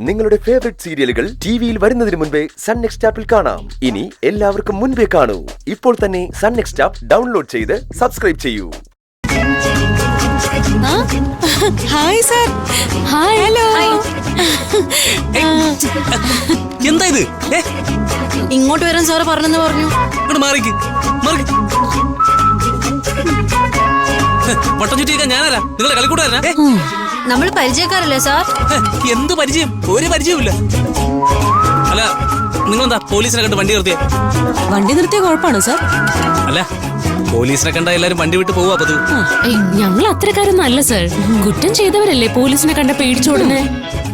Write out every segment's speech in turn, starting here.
നിങ്ങളുടെ ഫേവറേറ്റ് സീരിയലുകൾ ടിവിയിൽ വരുന്നതിന് മുൻപേ സൺ നെക്സ്റ്റ് ആപ്പിൽ കാണാം. ഇനി എല്ലാവർക്കും മുൻപേ കാണൂ. ഇപ്പോൾ തന്നെ സൺ നെക്സ്റ്റ് ആപ്പ് ഡൗൺലോഡ് ചെയ്ത് സബ്സ്ക്രൈബ് ചെയ്യൂ. Hi sir. ഹായ്. ഹലോ. എന്താ ഇത്? ഇങ്ങോട്ട് വരാൻ സാറ് പറഞ്ഞെന്ന് പറഞ്ഞു. വട്ടം ചുറ്റിക്കാൻ ഞാനാരാ? നിങ്ങളെ കളിക്കൂടാരാ? നമ്മൾ പരിചയക്കാരല്ലേ സാർ? എന്ത് പരിചയം? ഒരു പരിചയമില്ല. അല്ല, നിങ്ങളെന്താ പോലീസിനെ കണ്ട് വണ്ടി നിർത്തിയേ? വണ്ടി നിർത്തിയ കുഴപ്പമാണോ സാർ? അല്ല, പോലീസിനെ കണ്ട എല്ലാരും വണ്ടി വിട്ട് പോവാ പതിവ്. ഞങ്ങൾ അത്രക്കാരൊന്നും അല്ല സർ. കുറ്റം ചെയ്തവരല്ലേ പോലീസിനെ കണ്ട പേടിച്ചോടുന്നേ.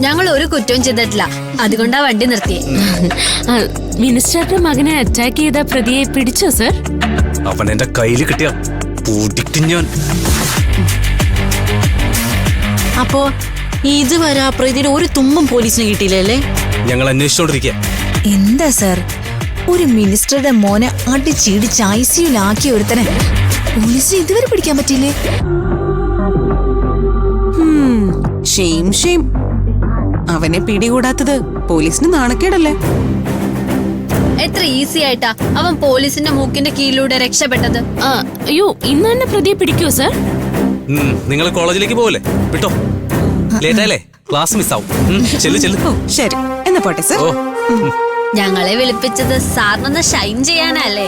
ഞങ്ങൾ ഒരു കുറ്റവും ചെയ്തിട്ടില്ല, അതുകൊണ്ടാ വണ്ടി നിർത്തിയേ. മിനിസ്റ്ററുടെ മകനെ അറ്റാക്ക് ചെയ്ത പ്രതിയെ പിടിച്ചോ സർ? അവൻ എന്റെ കയ്യിൽ കിട്ടിയ പൂട്ടിക്കും ഞാൻ. അപ്പോ ഇതുവരെ ആ പ്രതിയുടെ ഒരു തുമ്പും പോലീസിന് കിട്ടിയില്ലല്ലേ? ഞങ്ങൾ അന്വേഷിച്ചോണ്ടിരിക്കുക. എന്താ സർ, ഒരു മിനിസ്റ്ററുടെ മോനെ അടിച്ചിടിച്ച് ICUലാക്കി ഒരുത്തനെ പോലീസിന് ഇതുവരെ പിടിക്കാൻ പറ്റിയില്ലേ? ഷെയിം. അവനെ പിടികൂടാത്തത് പോലീസിന് നാണക്കേടല്ലേ? എത്ര ഈസി ആയിട്ടാ അവൻ പോലീസിന്റെ മൂക്കിന്റെ കീഴിലൂടെ രക്ഷപ്പെട്ടത്. അയ്യോ, ഇന്ന് തന്നെ പ്രതിയെ പിടിക്കോ സർ? നിങ്ങൾ കോളേജിലേക്ക് പോവല്ലേ? വിട്ടോ, ലേറ്റായാലേ ക്ലാസ് മിസ്സാവും. ചെല്ലു. ഓ ശരി, എന്നാ പോട്ടെ സർ. ഞങ്ങളെ വിളിപ്പിച്ചത് സാറിനൊന്ന് ഷൈൻ ചെയ്യാനല്ലേ?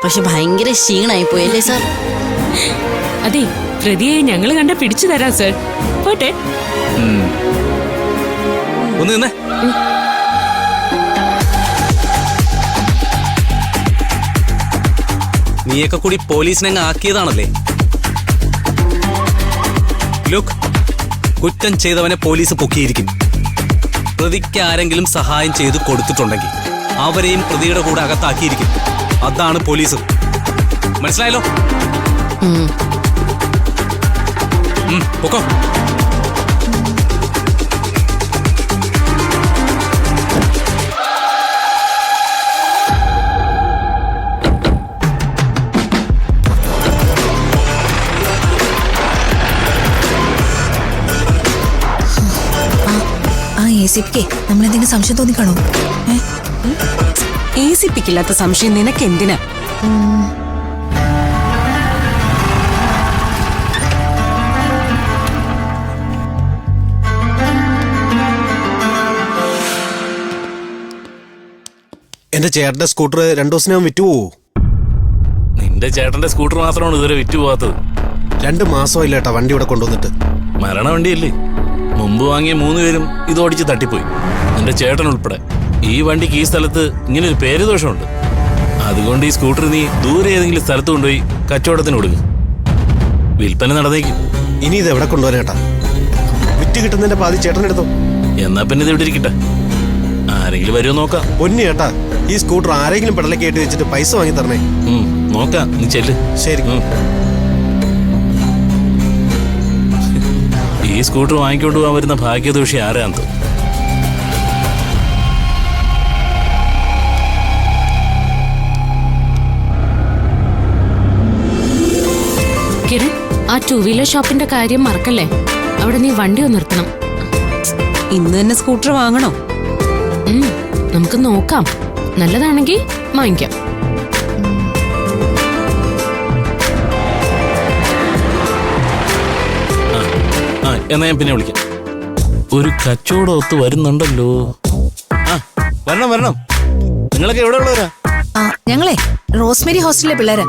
പക്ഷെ ഭയങ്കര ക്ഷീണായി പോയല്ലേ സാർ? അതെ, പ്രതിയെ ഞങ്ങൾ കണ്ട പിടിച്ചു തരാം സർ. പോട്ടെ. ഒന്ന് നിന്നേ. നീയൊക്കെ കൂടി പോലീസിനെ അങ്ങ് ആക്കിയതാണല്ലേ? ലുക്ക്, കുറ്റം ചെയ്തവനെ പോലീസ് പൊക്കിയിരിക്കും. പ്രതിക്ക് ആരെങ്കിലും സഹായം ചെയ്തു കൊടുത്തിട്ടുണ്ടെങ്കിൽ അവരെയും പ്രതിയുടെ കൂടെ അകത്താക്കിയിരിക്കും. അതാണ് പോലീസ്. മനസ്സിലായല്ലോ? പൊക്കോ. ACPക്ക് നമ്മളെന്തെങ്കിലും സംശയം തോന്നിക്കാണോ? ACPക്കില്ലാത്ത സംശയം നിനക്ക് എന്തിനാ? എന്റെ ചേട്ടന്റെ സ്കൂട്ടർ 2 ദിവസം വിറ്റുപോവോ? നിന്റെ ചേട്ടന്റെ സ്കൂട്ടർ മാത്രമാണ് ഇതുവരെ വിറ്റു പോകാത്തത്. 2 മാസമായില്ല ഏട്ടാ വണ്ടി ഇവിടെ കൊണ്ടുവന്നിട്ട്. മരണ വണ്ടിയല്ലേ? മുമ്പ് വാങ്ങിയ 3 പേരും ഇതോടിച്ച് തട്ടിപ്പോയി, നിന്റെ ചേട്ടൻ ഉൾപ്പെടെ. ഈ വണ്ടിക്ക് ഈ സ്ഥലത്ത് ഇങ്ങനെ ഒരു പേര് ദോഷമുണ്ട്. അതുകൊണ്ട് ഈ സ്കൂട്ടർ നീ ദൂരെ ഏതെങ്കിലും സ്ഥലത്ത് കൊണ്ടുപോയി കച്ചവടത്തിന് കൊടുക്കും. വിൽപ്പന നടന്നേക്കും. ഇനി ഇത് എവിടെ കൊണ്ടുപോകാൻ ഏട്ടാ? വിറ്റ് കിട്ടുന്നതിന്റെ പാതി ചേട്ടൻ എടുത്തോ. എന്നാ പിന്നെ ഇത് ഇവിടെ ഇരിക്കട്ടെ, ആരെങ്കിലും വരുമോ നോക്കാം. പൊന്നി ഏട്ടാ, ഈ സ്കൂട്ടർ ആരെങ്കിലും പെടലേക്ക് കയറ്റി വെച്ചിട്ട് പൈസ വാങ്ങി തരണേ. നോക്കാം, നീ ചെല്ല്. ശരി. ഈ സ്കൂട്ടർ വാങ്ങിക്കൊണ്ട് പോകാൻ വരുന്ന ഭാഗ്യദോഷി ആരാന്തോ. കിരൺ, ആ 2 വീലർ ഷോപ്പിന്റെ കാര്യം മറക്കല്ലേ. അവിടെ നീ വണ്ടി ഒന്ന് നിർത്തണം. ഇന്ന് തന്നെ സ്കൂട്ടർ വാങ്ങണോ? നമുക്ക് നോക്കാം, നല്ലതാണെങ്കിൽ വാങ്ങിക്കാം. എന്നാ ഞാൻ പിന്നെ വിളിക്കാം. ഒരു കച്ചവടം ഒത്ത് വരുന്നുണ്ടല്ലോ. വരണം. നിങ്ങളൊക്കെ എവിടെ ഉള്ളവരാ? ഞങ്ങളെ റോസ്മേരി ഹോസ്റ്റലിലെ പിള്ളേരാ.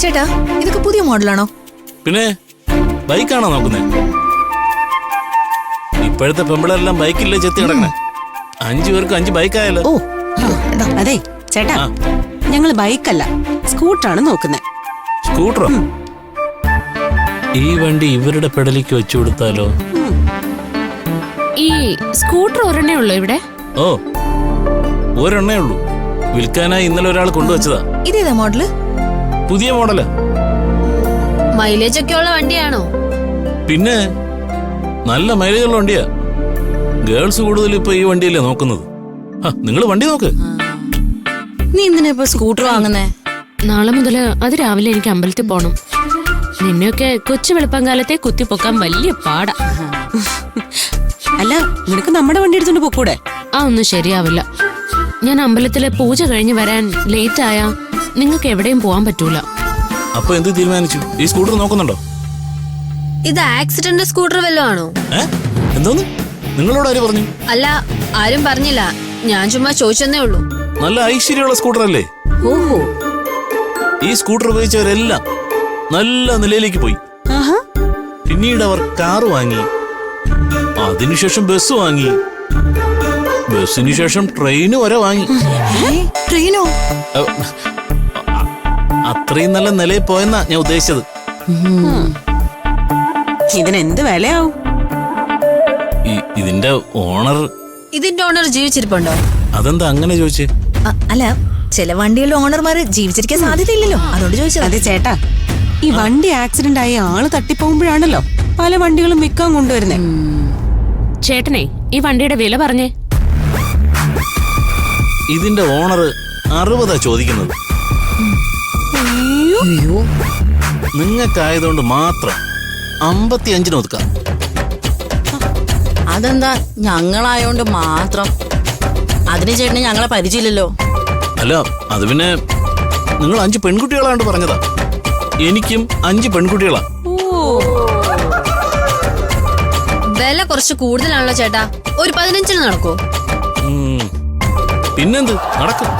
ചേട്ടാ, ഇതൊക്കെ പുതിയ മോഡലാണോ? പിന്നെ ബൈക്കാണോ നോക്കുന്നേ? ഇപ്പോഴത്തെ പെമ്പിളെല്ലാം ബൈക്കില്ലേ ചെത്തി കിടക്കണേ. 5 പേർക്ക് 5 ബൈക്കായാലോ? ഓ അതെ ചേട്ടാ, ഞങ്ങള് ബൈക്കല്ല സ്കൂട്ടറാണ് നോക്കുന്നത്. സ്കൂട്ടറോ? ഈ വണ്ടി ഇവരുടെ പെടലിക്ക് വെച്ചു കൊടുത്താലോ? ഈ സ്കൂട്ടർ ഒരെണ്ണേ ഉള്ളൂ ഇവിടെ? ഓ, ഒരെണ്ണേ ഉള്ളൂ. വിൽക്കാനായി ഇന്നലെ ഒരാൾ കൊണ്ടുവച്ചതാ. ഇതേതാ മോഡല്? പുതിയ മോഡലാ. മൈലേജ് ഒക്കെ ഉള്ള വണ്ടിയാണോ? പിന്നെ നല്ല മൈലേജ് ഉള്ള വണ്ടിയാ. ഗേൾസ് കൂടുതൽ ഇപ്പൊ ഈ വണ്ടിയല്ലേ നോക്കുന്നത്. നിങ്ങൾ വണ്ടി നോക്ക്. നീ എന്തിനാ ഇപ്പൊ സ്കൂട്ടർ വാങ്ങുന്നേ? നാളെ മുതൽ അത് രാവിലെ എനിക്ക് അമ്പലത്തിൽ പോണം. നിന്നെയൊക്കെ കൊച്ചു വെളുപ്പംകാലത്തെ കുത്തിപ്പൊക്കാൻ വലിയ പാടാ. അല്ല നിനക്ക് നമ്മുടെ വണ്ടി എടുത്തോണ്ട് പോക്കൂടെ? ആ ഒന്നും ശരിയാവില്ല. ഞാൻ അമ്പലത്തിലെ പൂജ കഴിഞ്ഞ് വരാൻ ലേറ്റ് ആയാ നിങ്ങൾക്ക് എവിടെയും പോവാൻ പറ്റൂല. അപ്പൊ എന്ത് തീരുമാനിച്ചു? ഈ സ്കൂട്ടർ നോക്കുന്നുണ്ടോ? ഇത് ആക്സിഡന്റ് സ്കൂട്ടർ വല്ലതും ആണോ? എന്തോന്ന്? നിങ്ങളോട് ആര് പറഞ്ഞു? അല്ല, ആരും പറഞ്ഞില്ല, ഞാൻ ചുമ്മാ ചോദിച്ചെന്നേ ഉള്ളൂ. നല്ല ഐശ്വര്യമുള്ള സ്കൂട്ടർ അല്ലേ? ഓഹോ, ഈ സ്കൂട്ടർ ഉപയോഗിച്ചവരെല്ലാം നല്ല നിലയിലേക്ക് പോയി. പിന്നീട് അവർ കാറ് വാങ്ങി, അതിനുശേഷം ബസ് വാങ്ങി, ബസ്സിന് ശേഷം ട്രെയിന് വരെ വാങ്ങി. ട്രെയിനോ? അത്രയും നല്ല നിലയിൽ പോയെന്നാ ഞാൻ ഉദ്ദേശിച്ചത്. ഇതിനെന്ത് വിലയാവും? ഇതിന്റെ ഓണർ ജീവിച്ചിരിപ്പുണ്ടോ? അതെന്താ അങ്ങനെ ചോദിച്ചേ? അല്ല, ചില വണ്ടികളുടെ ഓണർമാര് ജീവിച്ചിരിക്കാൻ സാധ്യതയില്ലല്ലോ, അതുകൊണ്ട് ചോദിച്ചത്. അതെ ചേട്ടാ, ഈ വണ്ടി ആക്സിഡന്റ് ആയി ആള് തട്ടിപ്പോകുമ്പോഴാണല്ലോ പല വണ്ടികളും വിൽക്കാൻ കൊണ്ടുവരുന്നേ. ചേട്ടനെ ഈ വണ്ടിയുടെ വില പറഞ്ഞേ. ഇതിന്റെ ഓണർ 60 ചോദിക്കുന്നത്. നിങ്ങൾക്കായതുകൊണ്ട് മാത്രം 55 ഒതുക്കാം. അതെന്താ ഞങ്ങളായോണ്ട് മാത്രം? അതിന് ചേട്ടന് ഞങ്ങളെ പരിചയമില്ലല്ലോ. അല്ല, അത് പിന്നെ നിങ്ങൾ 5 പെൺകുട്ടികളാണ്ട് പറഞ്ഞതാ. എനിക്കും 5 പെൺകുട്ടികളാ. വില കുറച്ച് കൂടുതലാണല്ലോ ചേട്ടാ. ഒരു 15 നടക്കോ? പിന്നെന്ത് നടക്കും?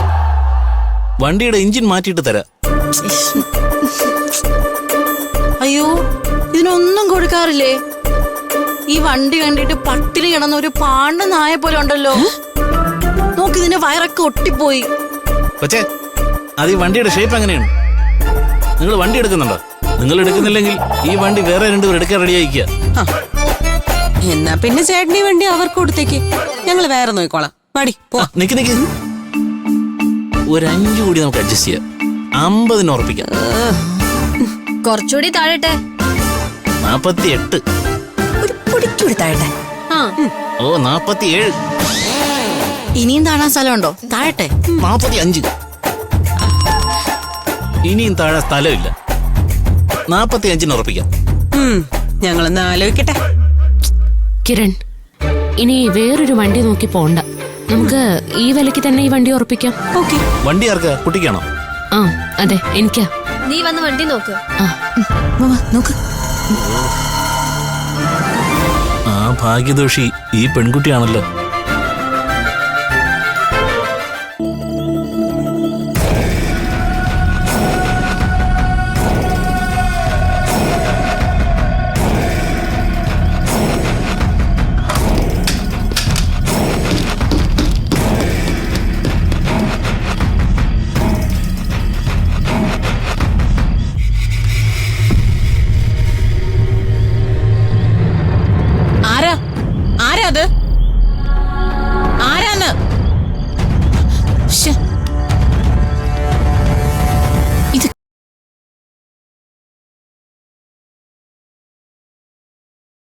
വണ്ടിയുടെ എഞ്ചിൻ മാറ്റിയിട്ട് തരാം. അയ്യോ, ഇതിനൊന്നും കൊടുക്കാറില്ലേ? ഈ വണ്ടി കണ്ടിട്ട് പട്ടിണി കിടന്ന ഒരു പാണ്ട നായ പോലെ ഉണ്ടല്ലോ. നോക്കിതിന്റെ വയറൊക്കെ ഒട്ടിപ്പോയി. പക്ഷേ അത് ഈ വണ്ടിയുടെ ഷേപ്പ് എങ്ങനെയാണ്? നിങ്ങൾ വണ്ടി എടുക്കുന്നുണ്ടോ? നിങ്ങൾ എടുക്കുന്നില്ലെങ്കിൽ ഈ വണ്ടി വേറെ 2 പേർ എടുക്കാൻ റെഡി ആയിക്കുക. എന്നാ പിന്നെ ചേട്ടനീ വണ്ടി അവർക്ക് കൊടുത്തേക്ക്, ഞങ്ങൾ വേറെ നോക്കിക്കോളാം. പാടി പോ. നിക്ക് ഒരു 5 കൂടി നമുക്ക് അഡ്ജസ്റ്റ് ചെയ്യാം. 50 ഉറപ്പിക്കാം. കുറച്ചുകൂടി താഴട്ടെ. 48. ഒരു പൊടിക്കൂടി താഴട്ടെ. ഓ 47. ഇനിയും താഴാൻ സ്ഥലമുണ്ടോ? താഴട്ടെ. 45. ഇനിയും താഴെ സ്ഥലമില്ല. 45 ഉറപ്പിക്കാം. ഞങ്ങളൊന്ന് ആലോചിക്കട്ടെ. കിരൺ, ഇനി വേറൊരു വണ്ടി നോക്കി പോണ്ട. നമുക്ക് ഈ വിലക്ക് തന്നെ ഈ വണ്ടി ഉറപ്പിക്കാം. ഓക്കെ. വണ്ടി ആർക്കാ? കുട്ടിക്കാണോ? ആ അതെ, എനിക്കാ. നീ വന്ന് വണ്ടി നോക്ക്. നോക്ക്. ആ ഭാഗ്യദോഷി ഈ പെൺകുട്ടിയാണല്ലോ.